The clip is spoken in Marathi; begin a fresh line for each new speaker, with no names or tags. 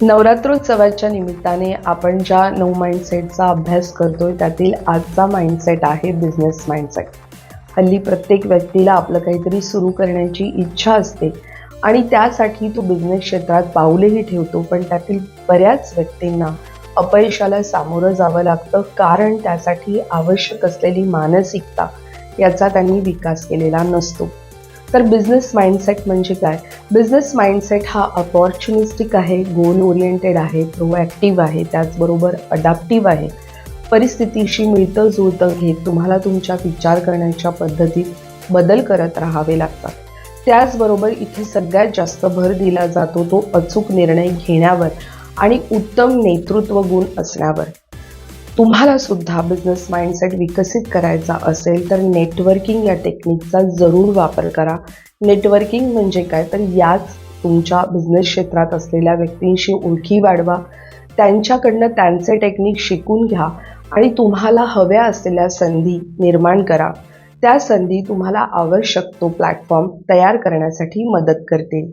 नवरात्रोत्सवाच्या निमित्ताने आपण ज्या 9 माइंडसेटचा अभ्यास करतोय त्यातील आजचा माइंडसेट आहे बिझनेस माइंडसेट. हल्ली प्रत्येक व्यक्तीला आपलं काहीतरी सुरू करण्याची इच्छा असते आणि त्यासाठी तो बिझनेस क्षेत्रात पाऊलही ठेवतो, पण त्यातील बऱ्याच व्यक्तींना अपयशाला सामोरं जावं लागतं, कारण त्यासाठी आवश्यक असलेली मानसिकता याचा त्यांनी विकास केलेला नसतो. तर बिझनेस माइंडसेट म्हणजे काय? बिझनेस माइंडसेट हा अपॉर्च्युनिस्टिक आहे, गोल ओरिएंटेड आहे, प्रोॲक्टिव्ह आहे, त्याचबरोबर अडॅप्टिव्ह आहे. परिस्थितीशी मिळतं जुळतं घेत तुम्हाला तुमच्या विचार करण्याच्या पद्धतीत बदल करत राहावे लागतात. त्याचबरोबर इथे सगळ्यात जास्त भर दिला जातो तो अचूक निर्णय घेण्यावर आणि उत्तम नेतृत्व गुण असण्यावर. तुम्हाला सुद्धा बिझनेस माइंडसेट विकसित करायचा असेल तर नेटवर्किंग या टेक्निकचा जरूर वापर करा. नेटवर्किंग म्हणजे काय, तर याच तुमच्या बिझनेस क्षेत्रात असलेल्या व्यक्तींशी ओळखी वाढवा, त्यांच्याकडनं त्यांचे टेक्निक शिकून घ्या आणि तुम्हाला हव्या असलेल्या संधी निर्माण करा. त्या संधी तुम्हाला आवश्यक तो प्लॅटफॉर्म तयार करण्यासाठी मदत करतील.